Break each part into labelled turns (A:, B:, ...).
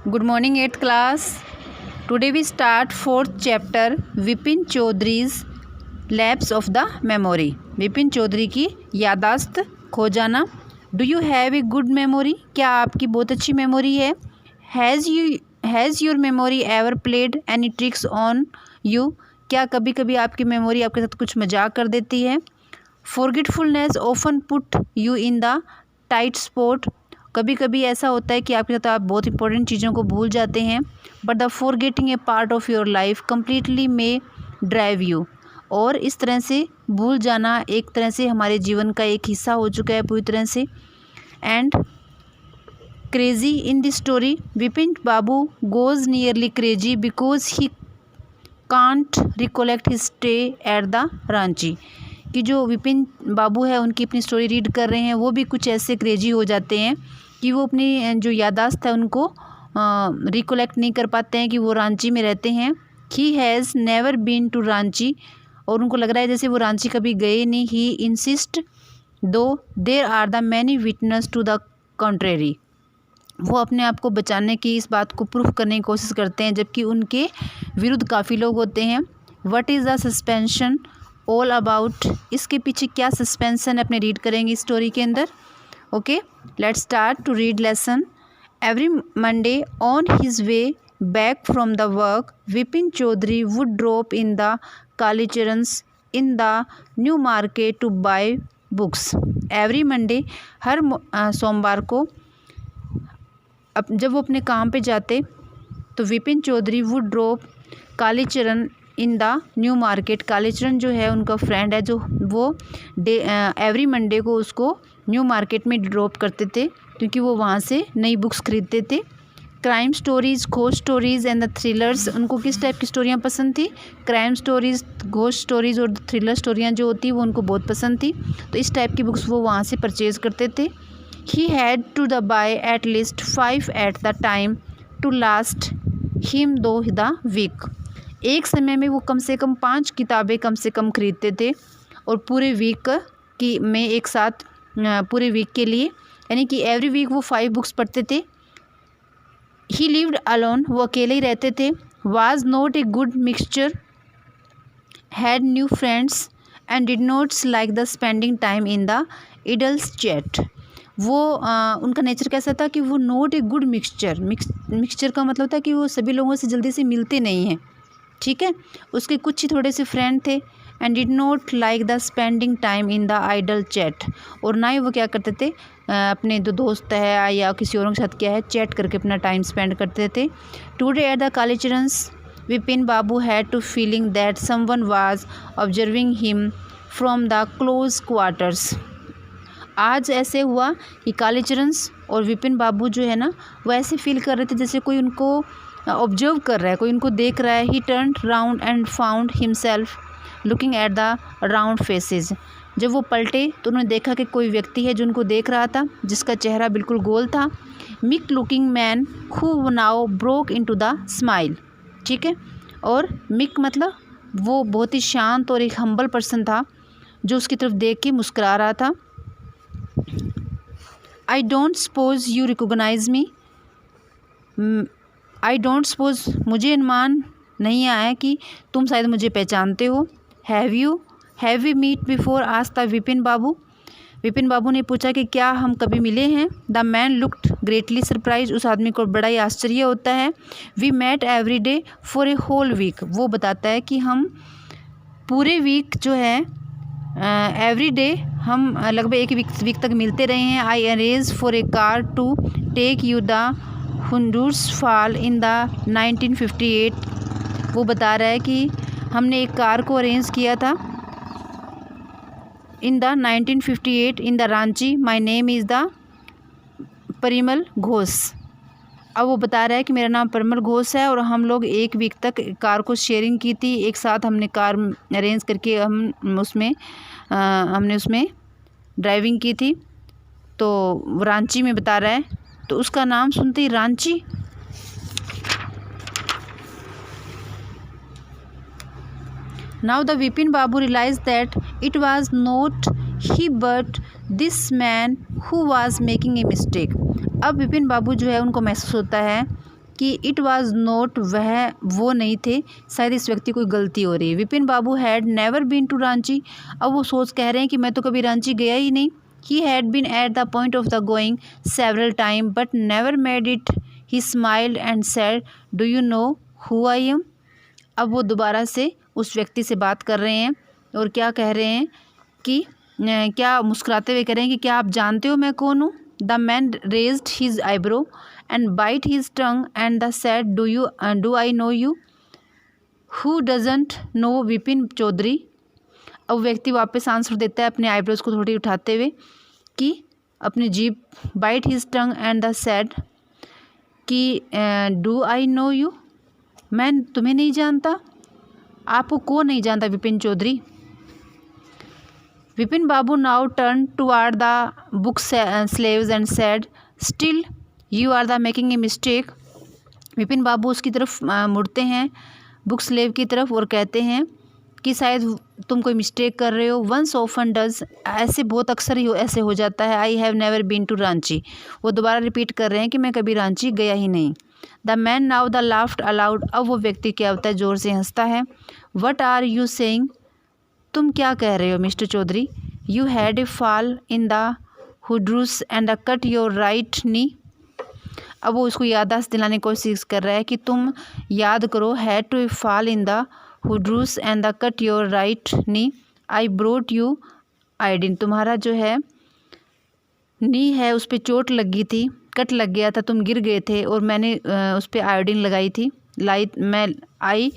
A: Good morning, 8th class. Today we start 4th chapter, Vipin चौधरी's Lapse of the Memory. Vipin Chaudhary की यादाश्त खो जाना. Do you have a good memory? क्या आपकी बहुत अच्छी मेमोरी है? Has your memory ever played any tricks on you? क्या कभी कभी आपकी मेमोरी आपके साथ कुछ मजाक कर देती है? Forgetfulness often put you in the tight spot. कभी कभी ऐसा होता है कि आपके साथ आप बहुत इंपॉर्टेंट चीज़ों को भूल जाते हैं. But the forgetting A part of your life completely may drive you. और इस तरह से भूल जाना एक तरह से हमारे जीवन का एक हिस्सा हो चुका है पूरी तरह से. And crazy in this story, Vipin Babu goes nearly crazy because he can't recollect his stay at the Ranchi. कि जो विपिन बाबू है उनकी अपनी स्टोरी रीड कर रहे हैं वो भी कुछ ऐसे क्रेजी हो जाते हैं कि वो अपनी जो यादाश्त है उनको रिकोलेक्ट नहीं कर पाते हैं कि वो रांची में रहते हैं. He has never been to Ranchi. और उनको लग रहा है जैसे वो रांची कभी गए नहीं. He insist though there are the many witness to the contrary. वो अपने आप को बचाने की इस बात को प्रूफ करने की कोशिश करते हैं जबकि उनके विरुद्ध काफ़ी लोग होते हैं. What is the suspension all about. इसके पीछे क्या सस्पेंसन है अपने रीड करेंगे इस स्टोरी के अंदर. Okay, let's start to read lesson. Every Monday on his way back from the work Vipin Chaudhary would drop in the Kalicharan's in the new market to buy books. Every Monday हर सोमवार को जब वो अपने काम पे जाते तो Vipin Chaudhary would drop Kalicharan in the new market. Kalicharan जो है उनका फ्रेंड है जो वो एवरी मंडे को उसको न्यू मार्केट में ड्रॉप करते थे क्योंकि वो वहाँ से नई बुक्स खरीदते थे. Crime stories, ghost stories and the thrillers. उनको किस टाइप की स्टोरियाँ पसंद थी? क्राइम स्टोरीज़, घोस्ट स्टोरीज़ और थ्रिलर स्टोरियाँ जो होती वो उनको बहुत पसंद थी. तो इस टाइप की बुक्स वो वहाँ से परचेज़ करते थे. He had to the buy at least 5 at the time to last him though the week. एक समय में वो कम से कम 5 किताबें कम से कम खरीदते थे और पूरे वीक की में एक साथ पूरे वीक के लिए यानी कि एवरी वीक वो 5 बुक्स पढ़ते थे. He lived alone. वो अकेले ही रहते थे. Was not a good mixture, had new friends and did not like the spending time in the idles chat. वो उनका नेचर कैसा था कि वो नॉट ए गुड मिक्सचर का मतलब था कि वो सभी लोगों से जल्दी से मिलते नहीं हैं. ठीक है, उसके कुछ ही थोड़े से फ्रेंड थे. And did not like the spending time in the idle chat. और ना ही वो क्या करते थे अपने जो दोस्त है या किसी और के साथ क्या है चैट करके अपना टाइम स्पेंड करते थे. Today at the Kalicharan's Vipin babu had to feeling that someone was observing him from the close quarters. आज ऐसे हुआ कि कालीचरन्स और विपिन बाबू जो है ना वो ऐसे फील कर रहे थे जैसे कोई उनको ऑब्जर्व कर रहा है, कोई उनको देख रहा है. ही turned round and found himself looking at the round faces. जब वो पलटे तो उन्होंने देखा कि कोई व्यक्ति है जो उनको देख रहा था जिसका चेहरा बिल्कुल गोल था. Meek looking man who now broke into the smile. ठीक है, और मिक मतलब वो बहुत ही शांत और एक हम्बल पर्सन था जो उसकी तरफ देख के मुस्कुरा रहा था. I don't suppose you recognise me. I don't suppose मुझे अनुमान नहीं आया कि तुम शायद मुझे पहचानते हो. Have we meet before asked Vipin babu. Vipin babu ने पूछा कि क्या हम कभी मिले हैं. The man looked greatly surprise. उस आदमी को बड़ा ही आश्चर्य होता है. We met every day for a whole week. वो बताता है कि हम पूरे वीक जो है एवरी डे हम लगभग एक वीक तक मिलते रहे हैं. I arrange for a car to take you the Hundrus fall in the 1958. वो बता रहा है कि हमने एक कार को अरेंज किया था इन the 1958 in the Ranchi. My name is the Parimal Ghosh. अब वो बता रहा है कि मेरा नाम परिमल घोष है और हम लोग एक वीक तक कार को शेयरिंग की थी. एक साथ हमने कार अरेंज करके हमने उसमें ड्राइविंग की थी. तो रांची में बता रहा है. तो उसका नाम सुनते ही Ranchi. Now the Vipin babu realise that it was not he but this man who was making a mistake. अब विपिन बाबू जो है उनको महसूस होता है कि इट वाज नॉट, वह वो नहीं थे, शायद इस व्यक्ति कोई गलती हो रही है। Vipin babu had never been to Ranchi, अब वो सोच कह रहे हैं कि मैं तो कभी रांची गया ही नहीं। He had been at the point of the going several time but never made it. He smiled and said do you know who I am. अब वो दोबारा से उस व्यक्ति से बात कर रहे हैं और क्या कह रहे हैं कि क्या मुस्कुराते हुए कह रहे हैं कि क्या आप जानते हो मैं कौन हूँ। The man raised his eyebrow and bite his tongue and the said do I know you. Who doesn't know Vipin Chaudhary. अब व्यक्ति वापस आंसर देता है अपने आईब्रोज को थोड़ी उठाते हुए कि अपनी जीभ, bite his tongue and the said कि डू आई नो यू, मैं तुम्हें नहीं जानता। आपको कौन नहीं जानता Vipin Chaudhary. Vipin babu now turn toward the book shelves and said still you are the making a mistake. Vipin babu उसकी तरफ मुड़ते हैं, बुक स्लेव की तरफ, और कहते हैं कि शायद तुम कोई मिस्टेक कर रहे हो। वंस ऑफन डज, ऐसे बहुत अक्सर ही ऐसे हो जाता है। I have never been to Ranchi, वो दोबारा रिपीट कर रहे हैं कि मैं कभी रांची गया ही नहीं। The man now the laughed allowed, अब वो व्यक्ति क्या होता है, ज़ोर से हंसता है। वट आर यू सेइंग, तुम क्या कह रहे हो mister Chaudhary. You had a fall in the Hudrus and cut your right knee. अब वो उसको याददाश्त दिलाने की कोशिश कर रहा है कि तुम याद करो, had to a fall in the Hudrus and the cut your right knee. I brought you iodine, तुम्हारा जो है नी है उस पर चोट लगी थी, कट लग गया था, तुम गिर गए थे और मैंने उस पर आयोडीन लगाई थी। आई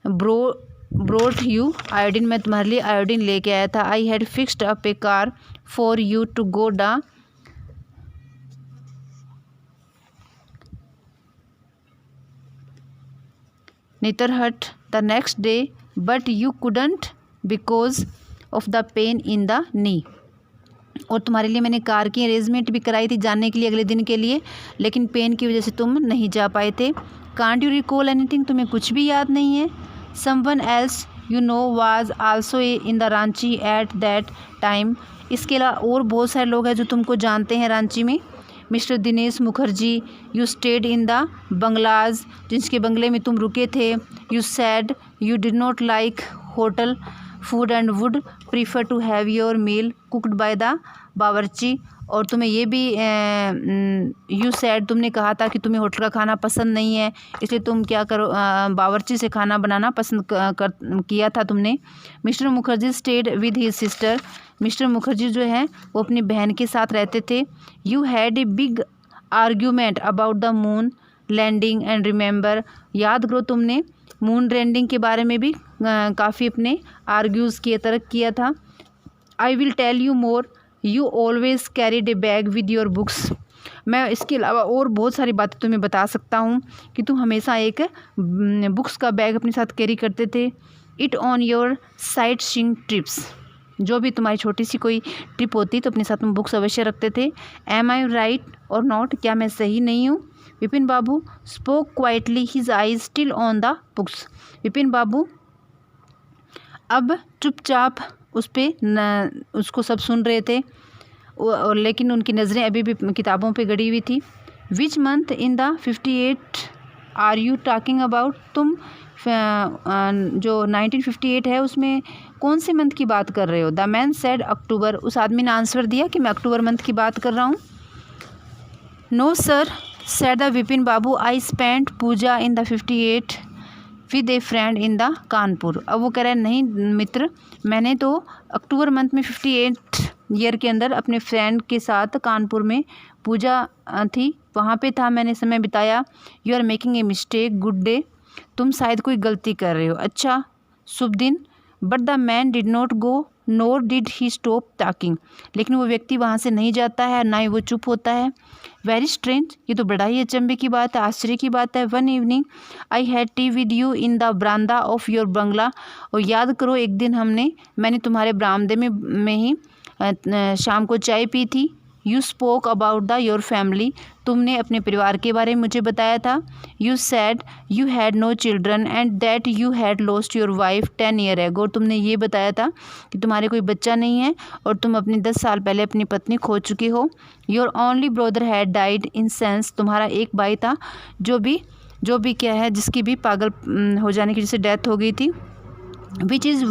A: ब्रोट यू आयोडीन, मैं तुम्हारे लिए आयोडीन लेके आया था। I had fixed up a car for you to go the Netherhut the next day but you couldn't because of the pain in the knee। और तुम्हारे लिए मैंने कार की अरेंजमेंट भी कराई थी जाने के लिए अगले दिन के लिए, लेकिन पेन की वजह से तुम नहीं जा पाए थे। कांट यू रिकॉल एनीथिंग, तुम्हें कुछ भी याद नहीं है। Someone else you know was also in the Ranchi at that time, इसके अलावा और बहुत सारे लोग हैं जो तुमको जानते हैं रांची में। Mister Dinesh Mukherjee, you stayed in the bungalows, जिसके बंगले में तुम रुके थे। You said you did not like hotel food and would prefer to have your meal cooked by the bawarchi, और तुम्हें ये भी यू सैड, तुमने कहा था कि तुम्हें होटल का खाना पसंद नहीं है, इसलिए तुम क्या करो, बावर्ची से खाना बनाना पसंद किया था तुमने। Mister Mukherjee stayed with his sister, mister Mukherjee जो है वो अपनी बहन के साथ रहते थे। You had a big argument about the moon landing and remember, याद करो तुमने मून लैंडिंग के बारे में भी काफ़ी अपने आर्ग्यूज़ किया था। I will tell you more, you always carried a bag with your books, मैं इसके अलावा और बहुत सारी बातें तुम्हें बता सकता हूँ कि तुम हमेशा एक बुक्स का बैग अपने साथ कैरी करते थे। It on your sight seeing trips, जो भी तुम्हारी छोटी सी कोई ट्रिप होती तो अपने साथ में बुक्स अवश्य रखते थे। Am I right or not, क्या मैं सही नहीं हूँ। Vipin babu spoke quietly, his eyes still on the books, Vipin babu अब चुपचाप उसको सब सुन रहे थे और लेकिन उनकी नज़रें अभी भी किताबों पे गड़ी हुई थी। Which month in the 58 are you talking about, तुम जो 1958 है उसमें कौन से मंथ की बात कर रहे हो। द मैन सेड अक्टूबर, उस आदमी ने आंसर दिया कि मैं अक्टूबर मंथ की बात कर रहा हूँ। No sir said the Vipin babu, I spent Puja in the 58 with a friend in the Kanpur. अब वो कह रहे हैं नहीं मित्र, मैंने तो अक्टूबर मंथ में 58 ईयर के अंदर अपने फ्रेंड के साथ कानपुर में पूजा थी, वहाँ पे था, मैंने समय बिताया। You are making a mistake, good day, तुम शायद कोई गलती कर रहे हो, अच्छा शुभ दिन। But the man did not go NOR did he stop talking, लेकिन वो व्यक्ति वहाँ से नहीं जाता है, ना ही वो चुप होता है। वेरी स्ट्रेंज, ये तो बड़ा ही अचंभे की बात है, आश्चर्य की बात है। One evening I had T with you in the बरामदा ऑफ योर बंगला, और याद करो एक दिन मैंने तुम्हारे बरामदे में ही शाम को चाय पी थी। You spoke about the your family, तुमने अपने परिवार के बारे में मुझे बताया था। You said you had no children and that you had lost your wife 10 year ago, तुमने ये बताया था कि तुम्हारे कोई बच्चा नहीं है और तुम अपनी 10 साल पहले अपनी पत्नी खो चुके हो। Your only brother had died in sense, तुम्हारा एक भाई था जो भी क्या है, जिसकी भी पागल हो जाने की जैसे डेथ हो गई थी। Which is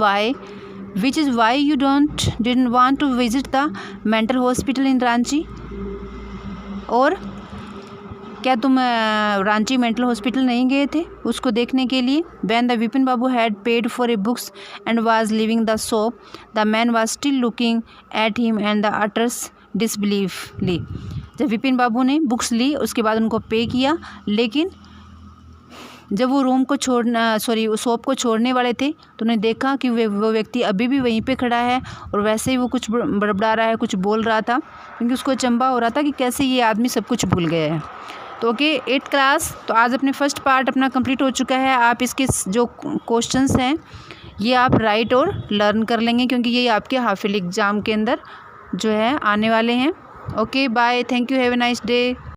A: why you didn't want to visit the mental hospital in Ranchi, और क्या तुम रांची मेंटल हॉस्पिटल नहीं गए थे उसको देखने के लिए। When the Vipin babu had paid for a books and was leaving the shop, the man was still looking at him and the utters disbelievingly, जब विपिन बाबू ने बुक्स ली उसके बाद उनको पे किया, लेकिन जब वो शॉप को छोड़ने वाले थे तो उन्हें देखा कि वो व्यक्ति अभी भी वहीं पे खड़ा है और वैसे ही वो कुछ बड़बड़ा रहा है, कुछ बोल रहा था, क्योंकि उसको अचंभा हो रहा था कि कैसे ये आदमी सब कुछ भूल गया है। तो ओके 8th क्लास, तो आज अपने फर्स्ट पार्ट अपना कंप्लीट हो चुका है। आप इसके जो क्वेश्चंस हैं ये आप राइट और लर्न कर लेंगे, क्योंकि ये आपके हाफ ईयरली एग्ज़ाम के अंदर जो है आने वाले हैं। Okay bye, thank you, have a nice day.